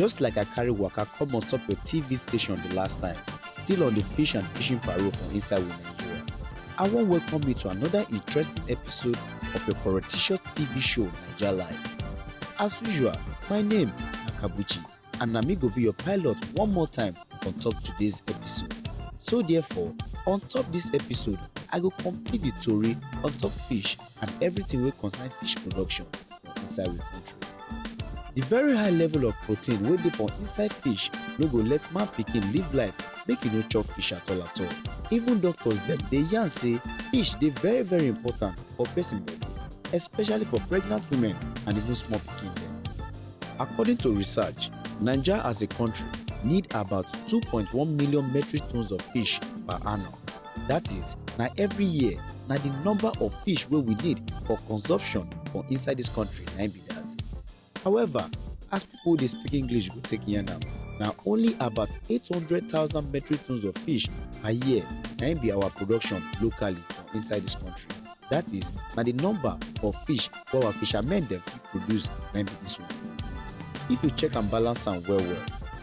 Just like I carry waka come on top your TV station the last time, still on the fish and fishing parole from inside with Nigeria, I wan welcome you to another interesting episode of your Correcticious TV show, NAIJA Live. As usual, my name na Kabuchi, and na me go be your pilot one more time on top today's episode. So therefore, on top this episode, I go complete the tori on top fish and everything wey concern fish production for inside we country. The very high level of protein wey dey for inside fish no go let man pikin live life make e no chop fish at all. Even doctors dem dey yarn say fish dey very important for person body, especially for pregnant women and even small pikin dem. According to research, Nigeria as a country need about 2.1 million metric tons of fish per annum. That is, na every year na the number of fish wey we need for consumption for inside this country na im be that. However, as people wey dey speak English go take yarn am, na only about 800,000 metric tons of fish per year na im be our production locally for inside this country. That is, na the number of fish wey our fishermen dem fit produce na im be this one. If you check and balance am well,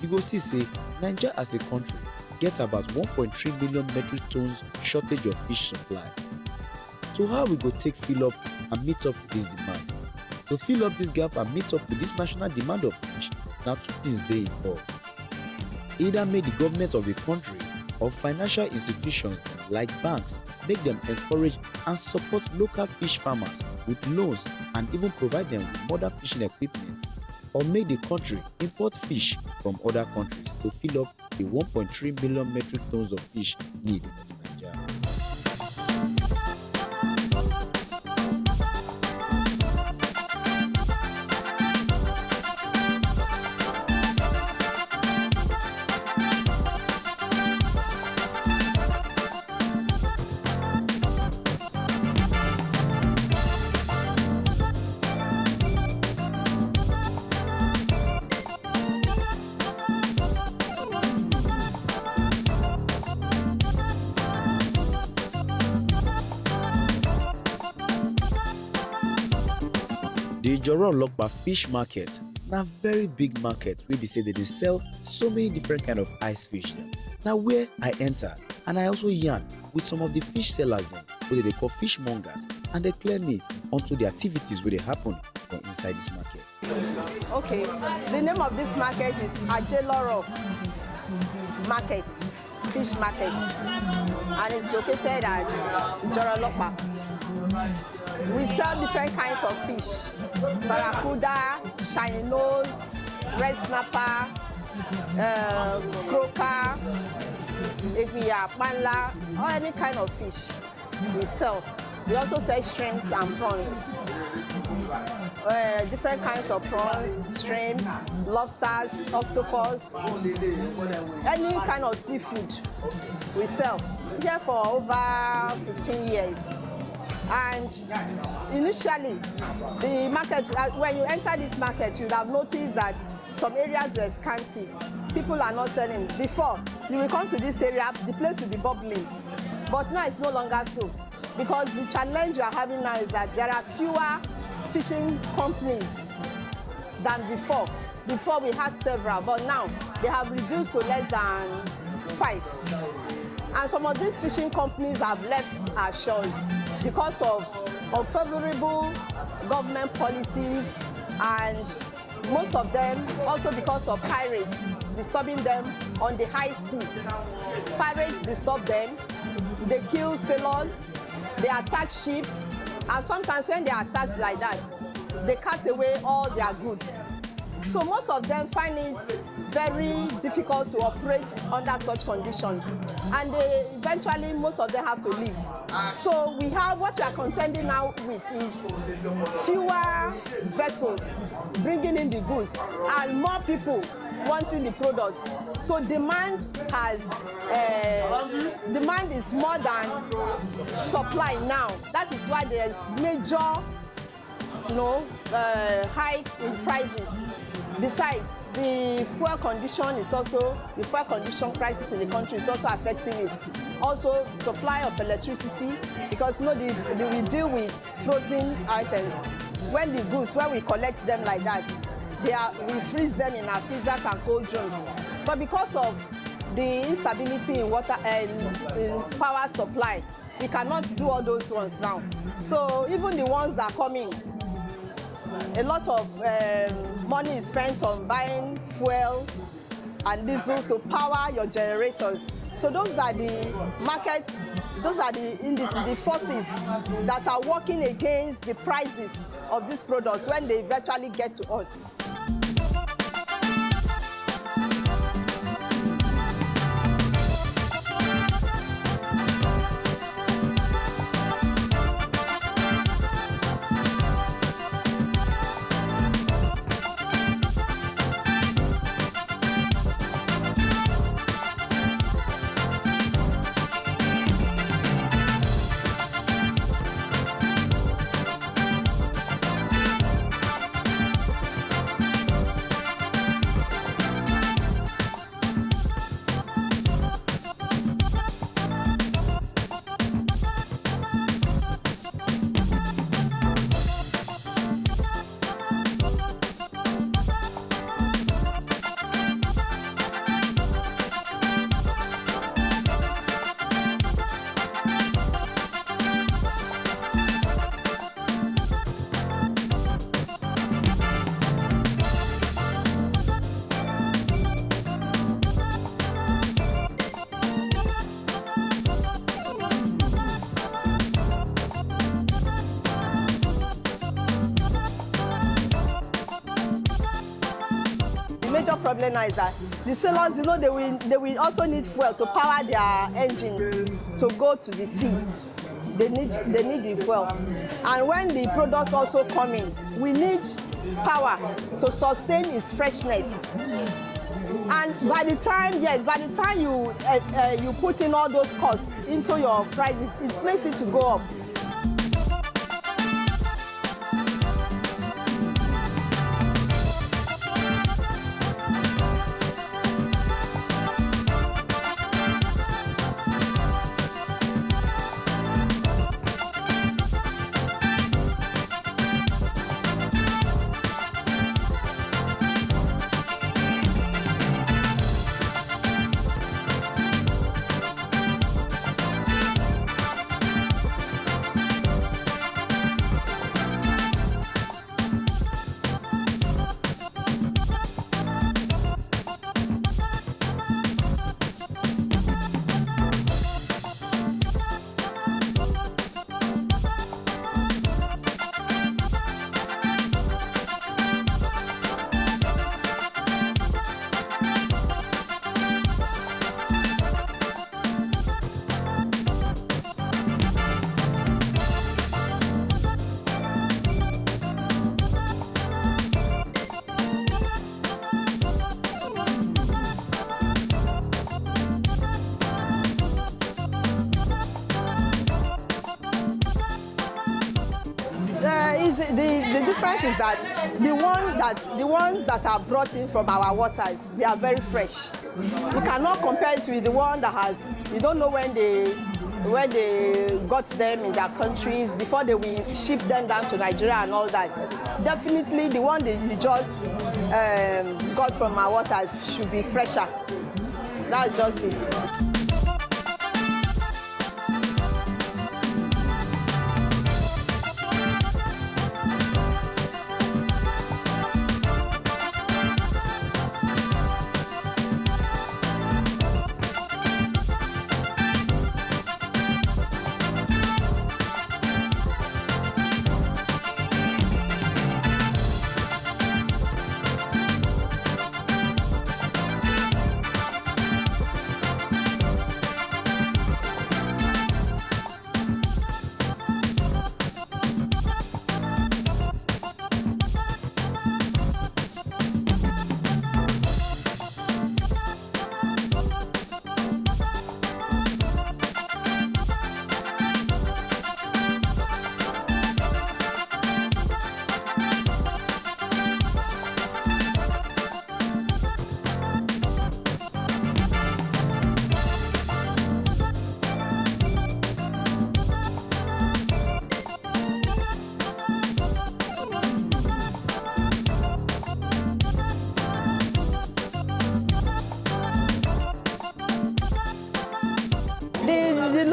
you go see say Nigeria as a country get about 1.3 million metric tons shortage of fish supply. So how we go take fill up and meet up with this demand? To fill up this gap and meet up with this national demand of fish, na two things dey involved. Either make the government of the country or financial institutions like banks make them encourage and support local fish farmers with loans and even provide them with modern fishing equipment, or make the country import fish from other countries to fill up the 1.3 million metric tons of fish need of Nigeria. The Olokpa fish market na very big market wey be say they dey sell so many different kind of ice fish dem. Na where I enter and I also yarn with some of the fish sellers dem wey dey call fishmongers, and they clear me onto the activities wey dey happen for inside this market. Okay, the name of this market is Ajeloro Market, Fish Market, and it's located at Olokpa. We sell different kinds of fish: barracuda, shiny nose, red snapper, croaker, panla, or any kind of fish we sell. We also sell shrimps and prawns, different kinds of prawns, shrimps, lobsters, octopus, any kind of seafood we sell. We're here for over 15 years. And initially, the market, when you enter this market, you would have noticed that some areas were scanty. People are not selling. Before, you will come to this area, the place will be bubbling. But now it's no longer so. Because the challenge we are having now is that there are fewer fishing companies than before. Before we had several, but now they have reduced to less than 5. And some of these fishing companies have left our shores because of unfavorable government policies, and most of them also because of pirates disturbing them on the high sea. Pirates disturb them, they kill sailors, they attack ships, and sometimes when they attack like that, they cut away all their goods. So most of them find it very difficult to operate under such conditions, and eventually most of them have to leave. So we have, what we are contending now with is fewer vessels bringing in the goods and more people wanting the products. So demand is more than supply now. That is why there is major hike in prices. Besides, the fuel condition crisis in the country is also affecting it. Also, supply of electricity, because we deal with frozen items. When we collect them like that, we freeze them in our freezers and cold rooms. But because of the instability in water and in power supply, we cannot do all those ones now. So even the ones that come in, a lot of money is spent on buying fuel and diesel to power your generators. So those are the markets, those are the indices, the forces that are working against the prices of these products when they eventually get to us. Major problem now is that the sailors, you know, they will also need fuel to power their engines to go to the sea. They need the fuel. And when the products also come in, we need power to sustain its freshness. And by the time you put in all those costs into your prices, it makes it to go up. The difference is that the ones that are brought in from our waters, they are very fresh. You cannot compare it with the one that you don't know when they got them in their countries before they will ship them down to Nigeria and all that. Definitely the one that you just got from our waters should be fresher. That's just it.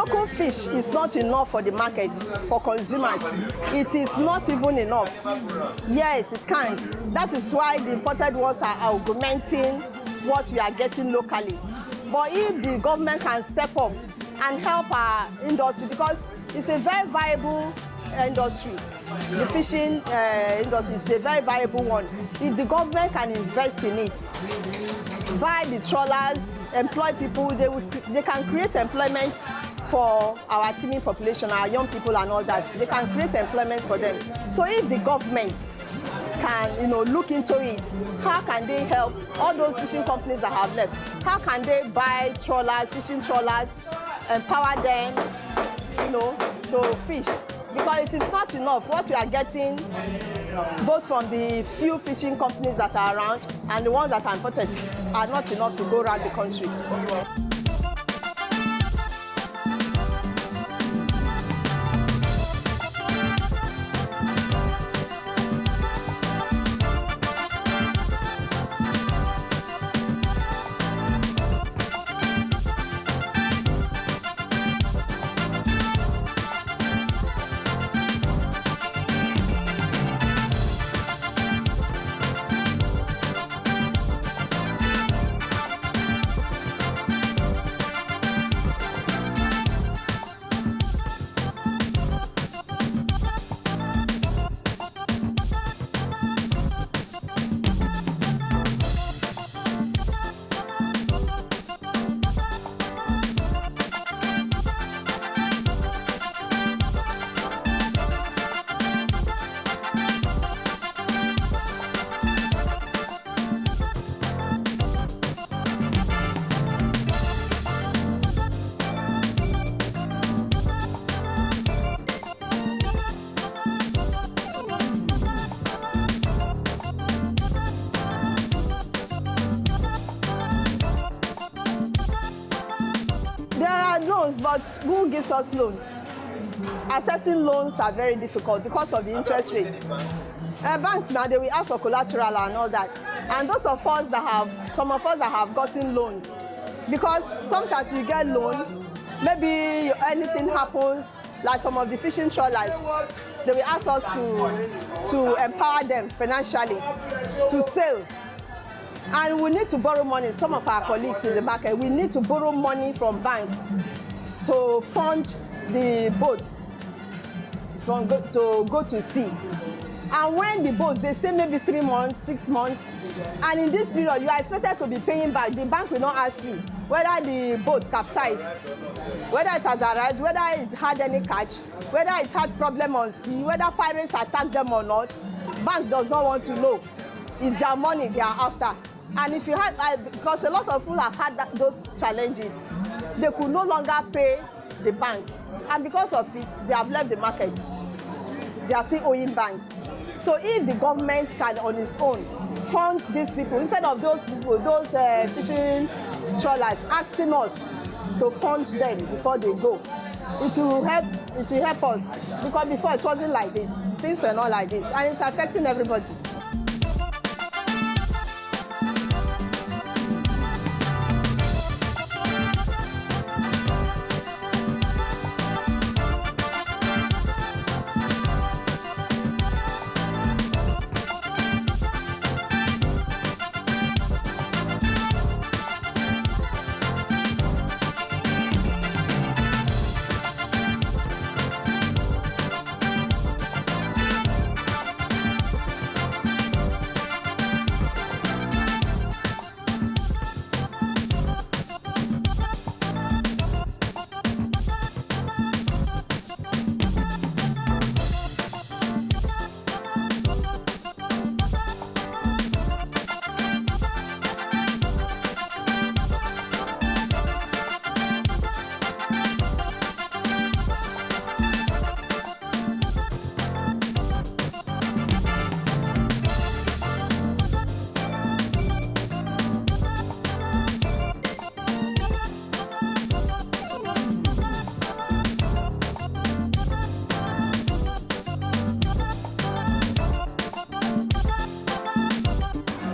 local fish is not enough for the market, for consumers. It is not even enough. Yes, it can't. That is why the imported ones are augmenting what we are getting locally. But if the government can step up and help our industry, because it's a very viable industry. The fishing industry is a very viable one. If the government can invest in it, buy the trawlers, employ people, they can create employment for our teeming population, our young people and all that. They can create employment for them. So if the government can, look into it, how can they help all those fishing companies that have left? How can they buy trawlers, fishing trawlers, empower them, to fish? Because it is not enough. What we are getting, both from the few fishing companies that are around and the ones that are imported, are not enough to go around the country. Loans, but who gives us loans? Accessing loans are very difficult because of the interest rate. Banks now, they will ask for collateral and all that. And some of us that have gotten loans, because sometimes you get loans, maybe anything happens, like some of the fishing trawlers, they will ask us to empower them financially to sail. And we need to borrow money. Some of our colleagues in the market, we need to borrow money from banks to fund the boats to go to sea. And when the boats, they stay maybe 3 months, 6 months, and in this period, you are expected to be paying back. The bank will not ask you whether the boat capsized, whether it has arrived, whether it had any catch, whether it had problem on sea, whether pirates attacked them or not. Bank does not want to know. It's their money they are after. And if you had, because a lot of people have had those challenges, they could no longer pay the bank. And because of it, they have left the market. They are still owing banks. So if the government can, on its own, fund these people, instead of those people, those fishing trawlers asking us to fund them before they go, it will help us. Because before it wasn't like this. Things were not like this. And it's affecting everybody.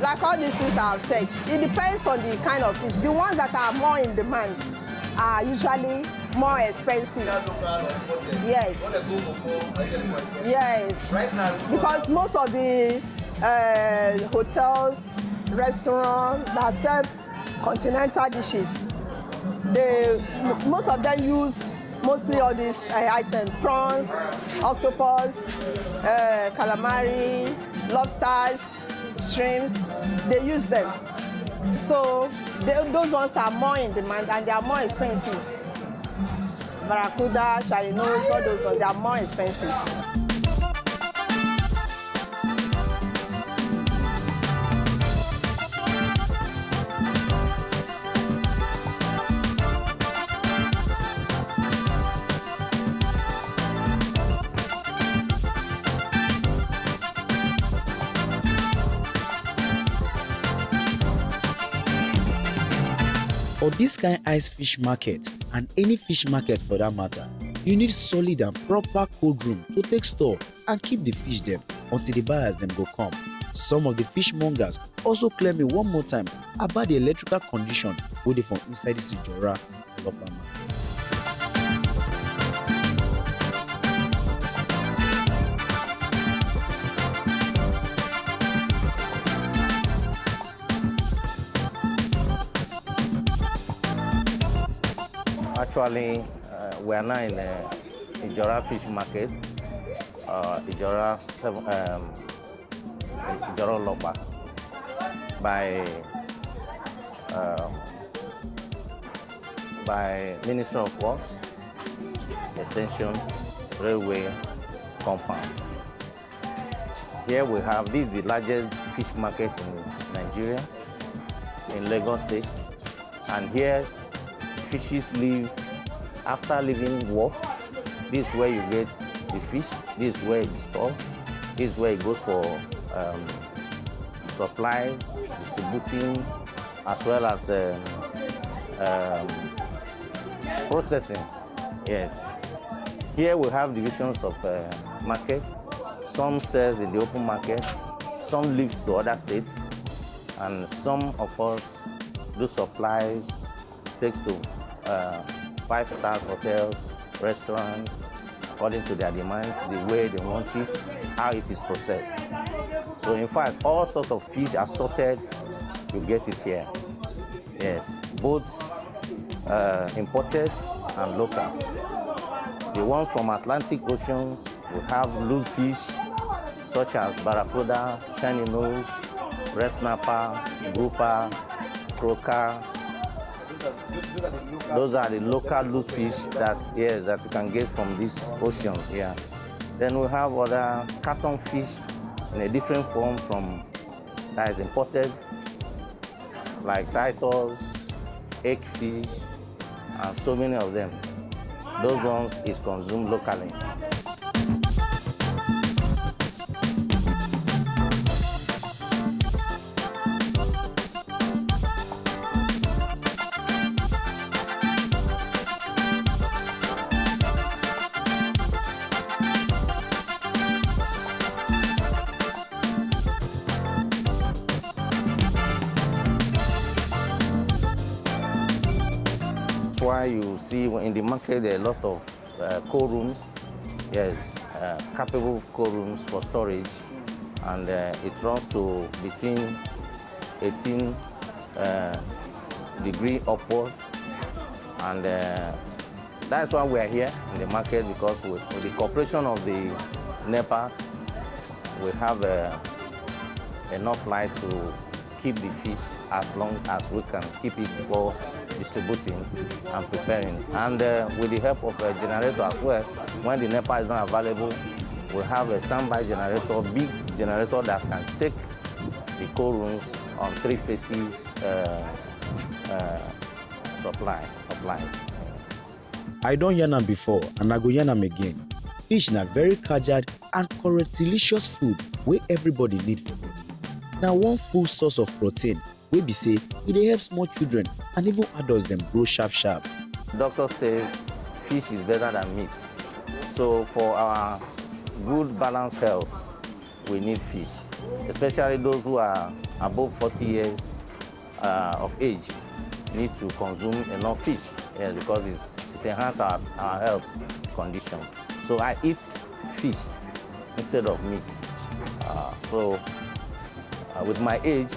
Like all these things I have said, it depends on the kind of fish. The ones that are more in demand are usually more expensive. Yes. Yes. Because most of the hotels, restaurants that serve continental dishes, most of them use mostly all these items: prawns, octopus, calamari, lobsters, shrimps. They use them. So those ones are more in demand and they are more expensive. Barracuda, charinos, all those ones, they are more expensive. For this kind ice fish market, and any fish market for that matter, you need solid and proper cold room to take store and keep the fish them until the buyers them go come. Some of the fishmongers also clear me one more time about the electrical condition wey dey from inside the Sijora development market. Actually, we are now in Ijora fish market, Ijora Loba, by Minister of Works, Extension, Railway, Compound. Here we have, this is the largest fish market in Nigeria, in Lagos State, and here fishes live after leaving wharf. This is where you get the fish. This is where it's stored. This is where it goes for supplies, distributing, as well as processing. Yes. Here we have divisions of market. Some sells in the open market, some live to other states, and some of us do supplies, takes to 5-star hotels, restaurants, according to their demands, the way they want it, how it is processed. So in fact, all sorts of fish are sorted, you get it here. Yes, both imported and local. The ones from Atlantic Oceans, we have loose fish, such as barracuda, shiny nose, red snapper, grouper, croaker. Those are the local loose fish that you can get from this ocean here. Then we have other carton fish in a different form from that is imported, like titles, egg fish, and so many of them. Those ones is consumed locally. That's why you see in the market there are a lot of cold rooms. Yes, capable cold rooms for storage, and it runs to between 18 degree upward, and that's why we are here in the market, because with the cooperation of the NEPA, we have enough light to keep the fish as long as we can keep it before distributing and preparing. And with the help of a generator as well, when the NEPA is not available, we have a standby generator, big generator that can take the cold rooms on 3 phases supply of light. I don yarn am before and I go yarn am again. Fish na very kajad and correct delicious food wey everybody need for body. Na one full source of protein wey be say e dey help small children and even adults dem grow sharp sharp. Doctor says fish is better than meat. So for our good balanced health, we need fish, especially those who are above 40 years of age. need to consume enough fish because it enhances our health condition. So I eat fish instead of meat. With my age,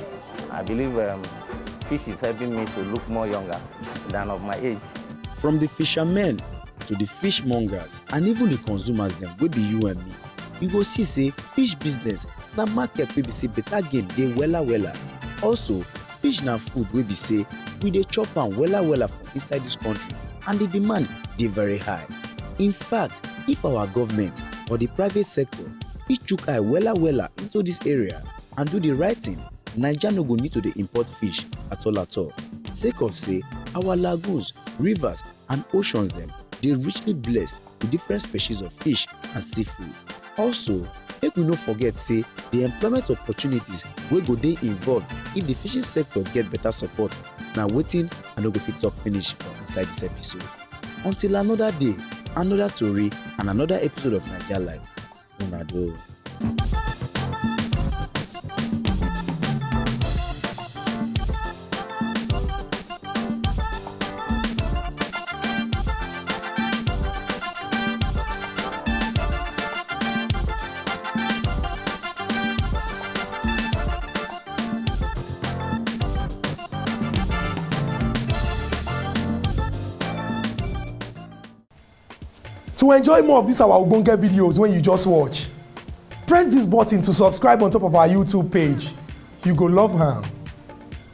I believe fish is helping me to look more younger than of my age. From the fishermen to the fishmongers and even the consumers dem wey be you and me, you go see say fish business na market wey be say better gain dey wella. Also, fish na food wey be say we dey chop am wella for inside this country and the demand dey very high. In fact, if our government or the private sector fit chook eye wella into this area and do the right thing, Naija no go need to dey import fish at all. Sake of say our lagoons, rivers and oceans dem dey richly blessed with different species of fish and seafood. Also, make we no forget say the employment opportunities wey go dey involved if the fishing sector get better support na wetin I no go fit talk finish for inside this episode. Until another day, another tori and another episode of Naija Live. Una do. To enjoy more of these our ogbonge videos when you just watch, press this button to subscribe on top of our YouTube page. You go love am.